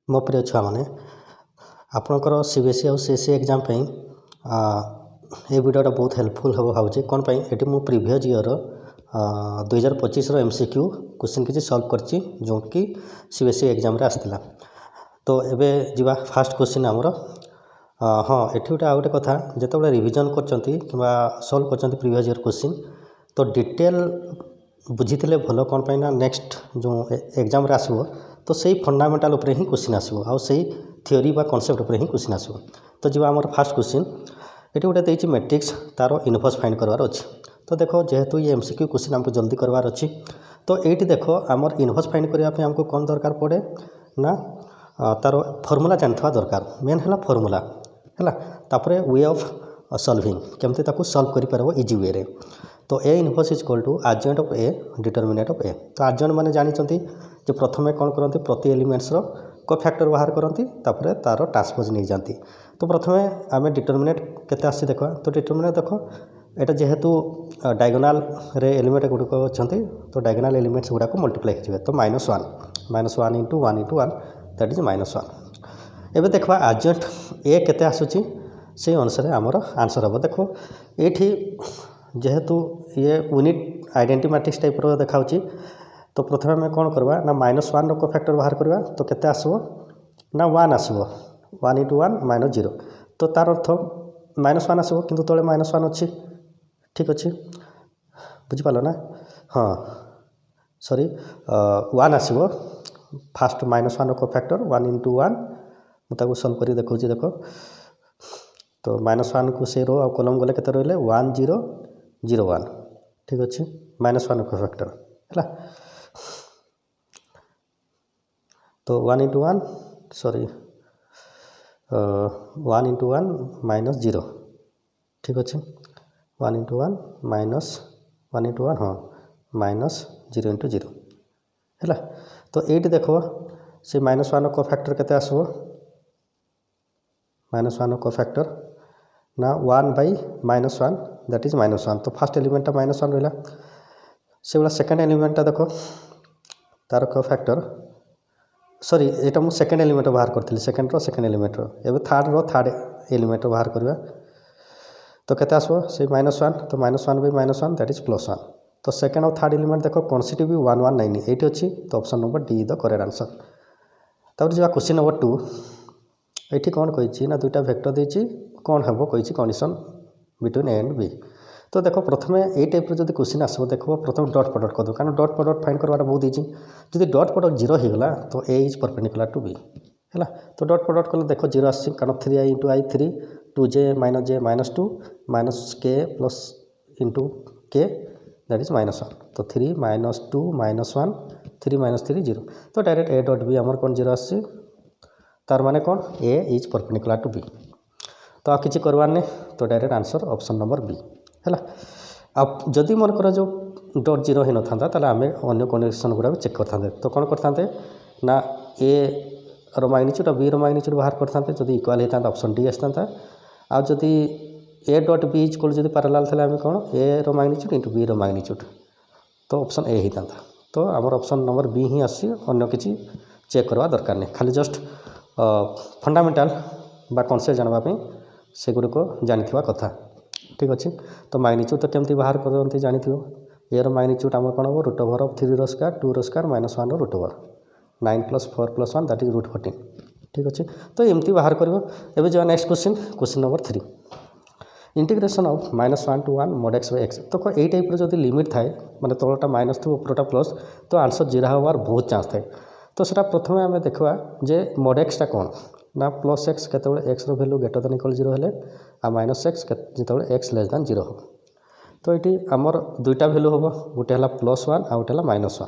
मो प्रिय छुआ मैंने आपणकर सीबीएसई और सीएसई एग्जाम ये वीडियोटा बहुत हेल्पफुल हम भावुँ कौन ये मुझे प्रिवियस ईयर 2025 MCQ क्वेश्चन किसी सॉल्व करची जो कि सीबीएसई एग्जाम रे आसला। तो एबे जीवा फास्ट क्वेश्चन आमर हाँ ये गोटे आउ गोटे कथा जिते रिविजन करचंती किंबा सॉल्व करचंती प्रिवियस ईयर क्वेश्चन तो डिटेल बुझी भल कौन पाई ना नेक्स्ट जो एग्जाम रे आसो तो सही फंडामेंटाल उपरे ही क्वेश्चन आसो आउ सही थ्योरी बा कॉन्सेप्ट उपरे ही क्वेश्चन आसो। तो जीवा आमर फास्ट क्वेश्चन ये गोटे देती मैट्रिक्स तार इनवर्स फाइंड करवार अच्छी। तो देखो जेहेतु ये MCQ क्वेश्चन हमको जल्दी करवार अच्छी तो ये देखो आमर इनवर्स फाइंड करने हमको कौन दरकार पड़े ना तार फॉर्मूला जानवा दरकार मेन है फॉर्मूला है तापर वे ऑफ सॉल्विंग केमती ताकू सॉल्व करि परबो इजी वे रे। तो A inverse is equal to adjoint of A determinant of A. तो आर्जेंट माने जानिचंती जे प्रथमे कौन करती प्रति एलिमेंट्स रो कोफैक्टर बाहर करती तापर तार ट्रांसपोज नहीं जाती। तो प्रथमे आम डिटरमिनेंट केते आसी देखो तो डिटरमिनेंट देखो एटा जेहेतु डायगोनाल रे एलिमेंट गुड़िक अच्छा तो डायगोनाल एलिमेंट्स गुड़ाक मल्टीप्लाई हो तो -1 इंटू 1 इंटू 1 दैट इज -1। एबे देखा आर्जेंट ए केते आसुची से अनुसार आमर आंसर हम देखो ये जेहेतु ये यूनिट आइडेंटिटी मैट्रिक्स टाइप रो देखाउची तो प्रथमे आम कौन करवा ना -1 रो कोफैक्टर बाहर करवा तो केते आसबो ना 1 आसबो 1 इंटू 1 -0 तो तार अर्थ -1 आसबो किंतु तले -1 अच्छी ठीक अच्छे बुझिपाल ना हाँ सॉरी 1 आसबो फास्ट -1 रो कोफैक्टर 1 इंटू 1 मुझे सल्व कर देखा देख तो -1 को से रो आ कलम गले केते रहिले 1 0 0 1 ठीक अच्छे -1 को फैक्टर है तो 1 इंटू 1 सॉरी 1 इंटू 1 -0 ठीक अच्छे 1 इंटू 1 -1 इंटू 1 हाँ -0 इंटू 0 है। तो ये देख से -1 को फैक्टर केते आसबो -1 को फैक्टर ना 1 बाई -1 दैट इज -1 तो फास्ट एलिमेंटा -1 रहा से भाई सेकेंड एलिमेंटा देख तार को फैक्टर सॉरी यहाँ मुझे सेकेंड एलिमेंट बाहर करी second row second element row third row third element बाहर करवा तो केते आसबो से -1 तो -1 बाई -1 दैट इज +1 तो सेकेंड और थर्ड एलिमेंट देख कॉन्स्टिट्यूटिव 1 1 9 ये अच्छी तो option number D the correct answer. तापर जो क्वेश्चन नंबर 2 ये कौन कही ना दुईटा वेक्टर देती कौन हम कही condition between a and b. तो देखो प्रथमे ये टाइप जब क्वेश्चन आसो देखो प्रथम डॉट प्रोडक्ट कर दो कारण डॉट प्रोडक्ट फाइंड करवा बहुत इजी जब डॉट प्रोडक्ट 0 होगला तो ए इज परपेंडिकुलर टू बी है। तो डॉट प्रोडक्ट कले देख 0 आस कारण 3i into i 3 2j -2 -k plus into k that is -1 तो 3 -2 -1 3 -3 0 तो डायरेक्ट ए डॉट बी आमर कौन 0 आस तार माने कौन a is perpendicular to b तो आ किसी करवार नहीं तो direct answer option number b है। अब जदि मनकर जो डॉट 0 ही न था ताले आम अन्य कंडीशन गुड़ा चेक करते तो कौन करते ना ए रो मैग्नीट्यूड और बी रो मैग्नीट्यूड बाहर करते जब इक्वाल होता ऑप्शन डी आसता आ जदि ए डॉट बी इक्वल जब पैरेलल थे आम कौन A row magnitude into B row magnitude तो ऑप्शन ए होता तो आमर ऑप्शन नंबर बी ही आसी अन्य किसी चेक करवा दरकार नहीं खाली जस्ट फंडामेंटाल बा कॉन्सेप्ट जानवाई से गुड़िक जानिथिबा कथा ठीक अच्छे। तो मैग्नीट्यूड तो केमती बाहर करते जानिथिबो ए रो मैग्नीट्यूड आम कौन हम √3 रो स्क्वायर 2 रो स्क्वायर -1 रो √9 + 4 + 1 दैट इज √14 ठीक अच्छे। तो एमती बाहर कर जो next question number 3 integration of -1 to 1 mod x by x तो ये टाइप जो लिमिट थाए माने तलटा माइनस थी उपरटा प्लस तो आंसर 0 हबार बहुत चांस थाए तो सेटा प्रथमे आम देखा जे mod x टा कौन ना +x केतबेले x रो वैल्यू ग्रेटर देन इक्वल 0 हेले आ -x जेतबेले x लेस देन 0 हो तो ये आमर दुईटा वैल्यू हम गोटे है +1 आ गोटे है -1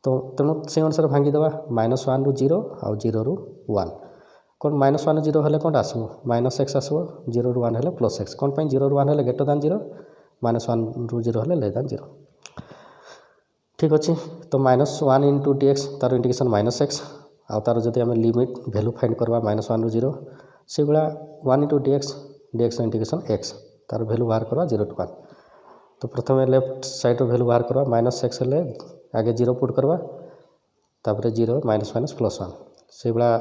तो तेणु से अनुसार भांगीदेवा -1 ରୁ 0 आ 0 ରୁ 1 कौन -1 0 हेले कौन आसो -x आसो 0 ରୁ 1 हेले +x कौन 0 ରୁ 1 हेले ग्रेटर देन 0 -1 ରୁ 0 हेले लेस देन 0 ठीक अच्छे। तो -1 इंटू dx तार इंटीग्रेशन -x आ तार जब आम लिमिट वैल्यू फाइंड करवा -1 ରୁ 0 से भाया 1 इंटू dx इंटीग्रेशन x तार वैल्यू बाहर करवा 0 to 1 तो प्रथम लेफ्ट साइड वैल्यू बाहर करवा -x हेले आगे 0 पुट करवा तापर 0 -+ +1 से भाया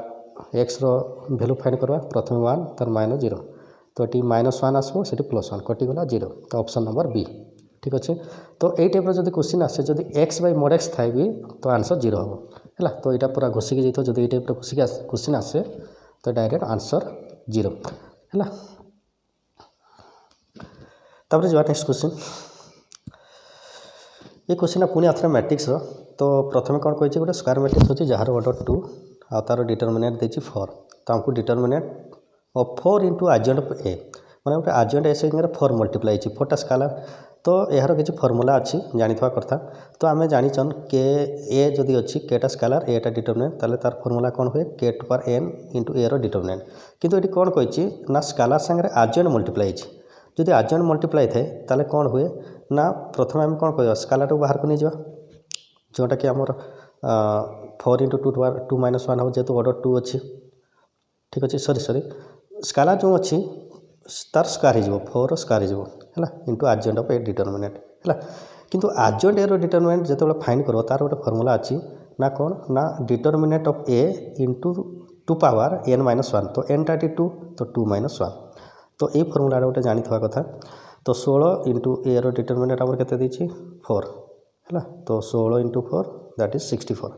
एक्स भैल्यू फाइंड करवा प्रथम 1 तार माइनस 0 तो ये -1 आसो से +1 कटिगला 0 तो ऑप्शन नंबर बी ठीक अच्छे। तो यही टाइप जब क्वेश्चन आसे जब एक्स बाय mod x थाए भी तो आंसर 0 हम है तो यहाँ पूरा घोषिक जाइए जब ये टाइप क्वेश्चन आसे तो डायरेक्ट आंसर 0 है। तापर जो नेक्स्ट क्वेश्चन ये क्वेश्चन पुणी आथरा मैट्रिक्स तो प्रथम कौन कही गोटे स्क्वायर मैट्रिक्स अच्छे जार ऑर्डर 2 आ तार डिटरमिनेंट देती 4 तो हमको डिटरमिनेंट ऑफ 4 इंटू आजेंट ऑफ ए मैंने गोटे आजेंट ए से 4 मल्टीप्लाई 4टा स्कालार तो यार किसी फर्मूला अच्छी जानिथवा कथा तो आम जाचन के ए जदि अच्छी केटा स्कालार एटा डिटरमिनेंट ताले तार फर्मूला कौन हुए k to power n into a row determinant किंतु ये कौन कही ना स्कालार सांगे आजेंट मल्टीप्लाई जदि आजेंट मल्टीप्लाई थाए ताले कौन हुए ना प्रथम आम कौन कह स्कालार को बाहर को नहीं जावा जोटा कि आमर 4 इंटू 2 पावर 2 माइनस 1 हो जेहेतु ऑर्डर 2 अच्छी ठीक अच्छे सॉरी स्कालार जो अच्छी तार स्क्वायर हो 4 स्क्वायर हो है इंटू आजेंट ऑफ ए डिटरमिनेंट है किंतु आजेंट ए रो डिटरमिनेंट जो फाइंड करो तार गोटे फर्मूला अच्छी ना कौन ना determinant of a into 2 power n minus 1 तो एन टाटी 2 तो 2 माइनस 1 तो ये फर्मूला गोटे जानिथवा कथा तो 16 इंटू ए रो डिटरमिनेंट आमर केते देछि 4 है तो 16 इंटू 4 दैट इज 64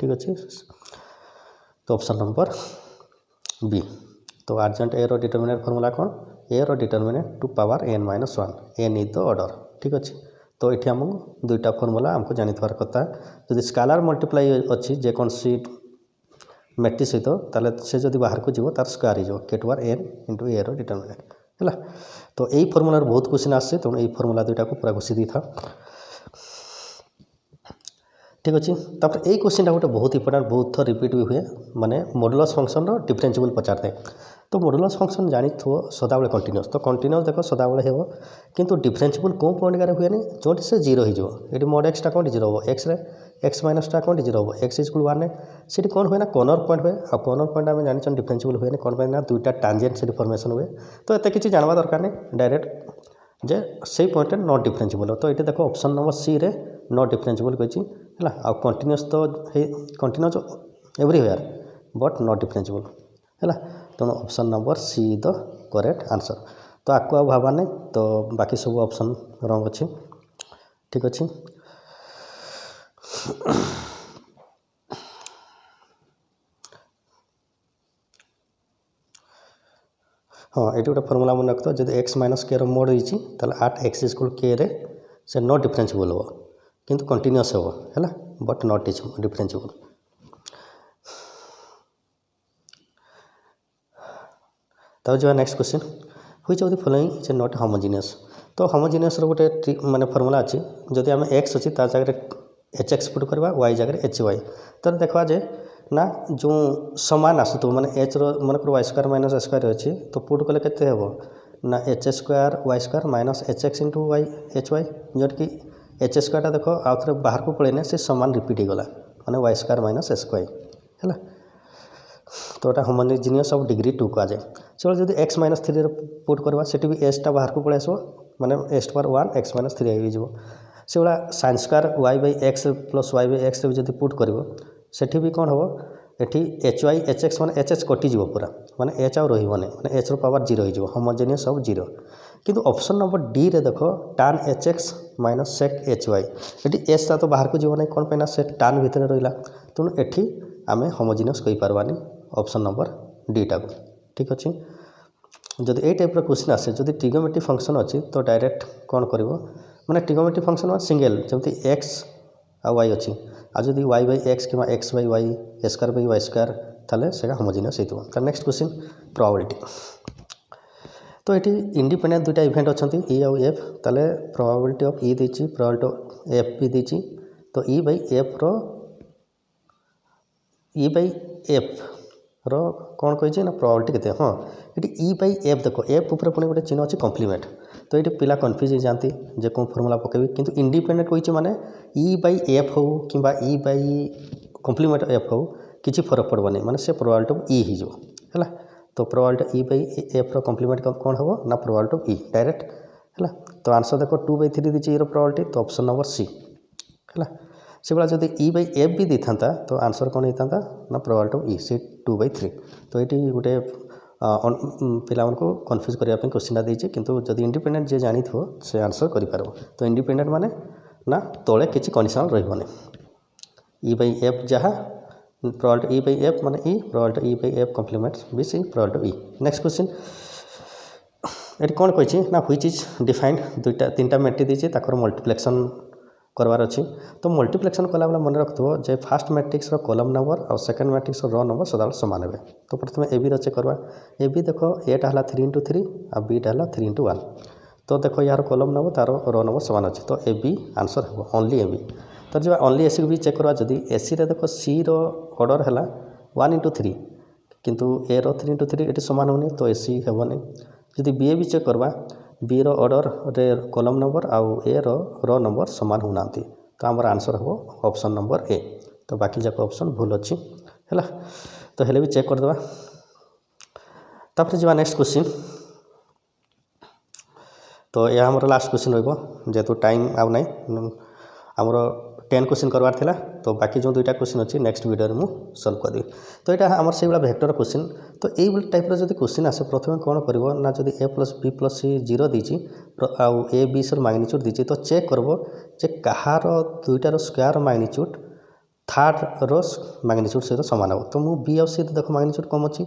ठीक अच्छे। तो ऑप्शन नंबर बी तो adjoint A row determinant formula कौन A row determinant 2 power n minus 1 n is the order ठीक अच्छे। तो ये आमको दुईटा फर्मूला आमको जानिथवार कथा जदि स्कालार मल्टीप्लाई अच्छी जेकोसी मैट्रिक्स सहित ताले से जदि बाहर को जीव तार स्क्वायर हो k to power n into a row determinant है तो यही फर्मूलार बहुत क्वेश्चन आसे तो यही फर्मूला दुईटा को पूरा घोषी दी था ठीक अच्छे। तापर यही क्वेश्चन गोटे बहुत इंपोर्टेंट बहुत थर रिपीट भी हुए माने मॉडुलस फंक्शन रो डिफरेंशिएबल पचारते तो मॉडुलस फंक्शन जानी थो सदाबले कंटिन्यूअस तो कंटिन्यूअस देखो सदाबले हो किंतु डिफरेंशिएबल कौन पॉइंट गारे हुए नहीं जो से 0 हो ये mod x टा कौन 0 हो x रे x माइनस टा कौन 0 हो x इक्वल 1 से कौन हुए ना कॉर्नर पॉइंट हुए आ कॉर्नर पॉइंट आम जानी डिफरेंशिएबल हुए कौन पे ना दुईटा टांजेंट से फॉर्मेशन हुए तो एत किसी जानवा दरकार नहीं डायरेक्ट जे से पॉइंट नॉट डिफरेंशिएबल तो ये देखो ऑप्शन नंबर सी रे नॉट डिफरेंशिएबल कही है आ कंटिन्यूअस तो continuous everywhere but not differentiable है तो option number see the correct answer तो आपको आ भावा नहीं तो बाकी सब ऑप्शन रंग अच्छे ठीक अच्छे। हाँ ये गोटे फर्मूला मन रखता जब एक्स माइनस के मोड होती आट एक्स इक्वल के रे से नॉट डिफरेंशिएबल हो किंतु कंटिन्यूअस हो है बट नॉट डिफरेंशिएबल। तब जो next question which of the following is not homogeneous तो होमोजेनियस गोटे माने फर्मूला अच्छी जदि आम एक्स अच्छी ता जगह एच एक्स पुट करवा वाई जगह एच वाई तो देखा जे ना जो समान आसुव मैंने एच रनकर y square minus h square अच्छी तो पुट कले के ना h square y square minus h x into y h y जोट कि एच स्क्वायर देख आउ थे बाहर को पड़े से समान रिपीट होगला मैंने y square minus h y है तो यहाँ होमोजेनियस ऑफ डिग्री 2 कहुए चलो जब एक्स माइनस 3 पुट करवा से भी एच टा बाहर को पड़े आसो मैंने एच पावर 1 एक्स माइनस 3 हो से भाया sine square y by x plus y by x भी जब पुट कर सेठी भी कौन हम ये एच वाई एच एक्स मैंने एच एच कटिज पूरा मैंने एच आउ रही एच रो पावर 0 हो होमोजेनियस ऑफ 0 किंतु ऑप्शन नंबर डी रे देख tan h x minus sec h y ये एच टा तो बाहर को जीव ना कौन पे से टान भितर रहा तेणु ये आम होमोजेनियस कही पारबानी ऑप्शन नंबर डी टा को ठीक अच्छे। जब ये टाइप क्वेश्चन आसे जब ट्रिगोमेट्रिक फंक्शन अच्छी तो डायरेक्ट कौन कर मैंने ट्रिगोमेट्रिक फंक्शन सिंगल जमी एक्स आ वाई अच्छी आ जब वाई बाई एक्स कि x by y square by y square ताले से होमोजेनियस होता नेक्स्ट क्वेश्चन प्रोबेबिलिटी तो ये इंडिपेंडेंट दुईटा इवेंट अच्छा ई आउ एफ ताले प्रोबेबिलिटी ऑफ ई देची प्रोबेबिलिटी ऑफ एफ भी देची तो ई बाई एफ रो ई बाई एफ रो कौन कही ना प्रोबेबिलिटी केते हाँ ये ई बाई एफ देखो एफ ऊपर पुणी गोटे चिन्ह अच्छी कम्प्लीमेंट तो ये पिला कन्फ्यूज हो जाती जे कौन फर्मूला पकेबी किंतु इंडिपेंडेंट कही माने ई बाई एफ हो कि ई बाई कम्प्लीमेंट एफ हो किसी फरक पड़बनी माने से प्रोबेबिलिटी ऑफ ई हो है तो प्रोबेबिलिटी ई बाई एफ रो कम्प्लीमेंट कौन हम ना प्रोबेबिलिटी ऑफ ई डायरेक्ट है तो आंसर देखो 2/3 दी प्रोबेबिलिटी तो ऑप्शन नंबर सी है से भाया जब ई बै एफ भी देता तो आंसर कौन होता ना प्रोबेबिलिटी ऑफ ई से 2/3। तो ये गोटे पिला कन्फ्यूज करने क्वेश्चन देती किंतु जदि इंडिपेंडेंट जे जानी से आंसर कर तो इंडिपेंडेंट माने ना तले किसी कंडीशन रही ई बै एफ जहाँ प्रोबेबिलिटी ई बै एफ माने E probability E by F complement B C probability E. Next question ये कौन कही ना व्हिच इज डिफाइंड दुईटा तीन मैट्रिक देती मल्टीप्लिकेशन करवार अच्छी। तो मल्टीप्लिकेशन कला बेले मन रखो जे फास्ट मैट्रिक्स कॉलम नंबर और सेकंड मैट्रिक्स रो नंबर सदाबले सामान हे। तो प्रथम ए बी चेक करवा ए बी देख एटा है 3 × 3 और बीटा है 3 × 1। तो देख यार कॉलम नंबर तार रो नंबर सामान अच्छे तो ए बी आंसर हे ओनली ए बी। तो जब ओनली एसी भी चेक करवा जदि एसी रे देख सी रो ऑर्डर है 1 × 3 किंतु ए रो 3 × 3 ये सामान होनी तो एसी हेबनी। जदि बी ए भी चेक करवा बी रो ऑर्डर रे कॉलम नंबर आउ ए रो नंबर सामान होना तो आमर आंसर हो ऑप्शन नंबर ए। तो बाकी जाक ऑप्शन भूल अच्छी है तो हेले भी चेक करदे। तापर जा नेक्स्ट क्वेश्चन तो यह आमर लास्ट क्वेश्चन जेहेतु टाइम आउ ना आमर 10 क्वेश्चन करवार थिला तो बाकी जो दुईटा क्वेश्चन अच्छी नेक्स्ट वीडियो में सल्व कर देवी। तो यहाँ आमर से वेक्टर क्वेश्चन तो यही टाइप जब क्वेश्चन आसे प्रथम कौन कर ना जब ए प्लस बी प्लस सी 0 देती आउ ए बी सर मैग्नीट्यूड देती तो चेक करब जे कहार दुईटार स्क्वायर मैग्नीट्यूड थर्ड रो मैग्नीट्यूड सहित सामान हो। तो मुझे बी आउ सी देख मैग्नीट्यूड कम अच्छी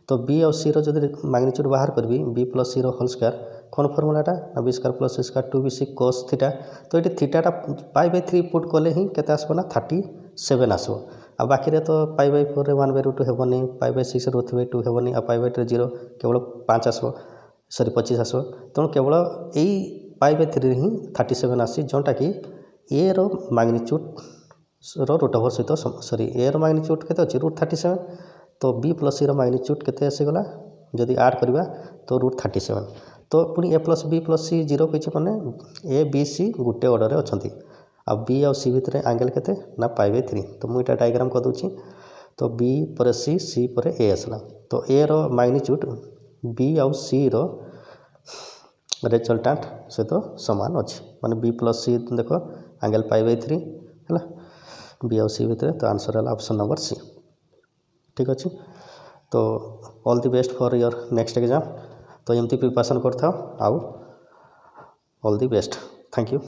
तो बी आउ सी रो जब मैग्नीट्यूड बाहर करी बी प्लस सी रो होल स्क्वायर कौन फर्मूलाटा ना बी स्क्वायर प्लस सी स्क्वायर 2bc cos थीटा। तो ये थीटाटा π/3 पुट कले ही केते आसबो ना 37 आसबो। आ बाकी रे तो π/4 रे 1/2 हेबनी π/6 रे 3/2 हेबनी आ π/2 0 केवल 5 आसबो सॉरी 25 आसबो। तेणु केवल यही π/3 ही 37 आसी जोटा कि ए रो मैग्नीट्यूड रो रूट ओवर सहित सॉरी ए रो मैग्नीट्यूड केते अछि √37 तो बी प्लस सी रो मैग्नीट्यूड केते आसीगला जदि ऐड करबा तो √37। तो पुणी ए प्लस बी प्लस सी 0 कही मैंने ए बी सी गोटे ऑर्डर अच्छी आ बी आउ सी भितर एंगल केते ना π/3। तो मुझे डायग्राम कर दूची तो बी पर सी सी पर ए आसला तो ए रो मैग्नीट्यूड बी आउ सी रो रिजल्टेंट सहित सामान अच्छी माने बी प्लस सी देख एंगल π/3 है बी आउ सी भितर तो आंसर है ऑप्शन नंबर सी। ठीक अच्छे तो all the best for your next exam. तो एमती प्रिपरेशन करता आउ all the best thank you.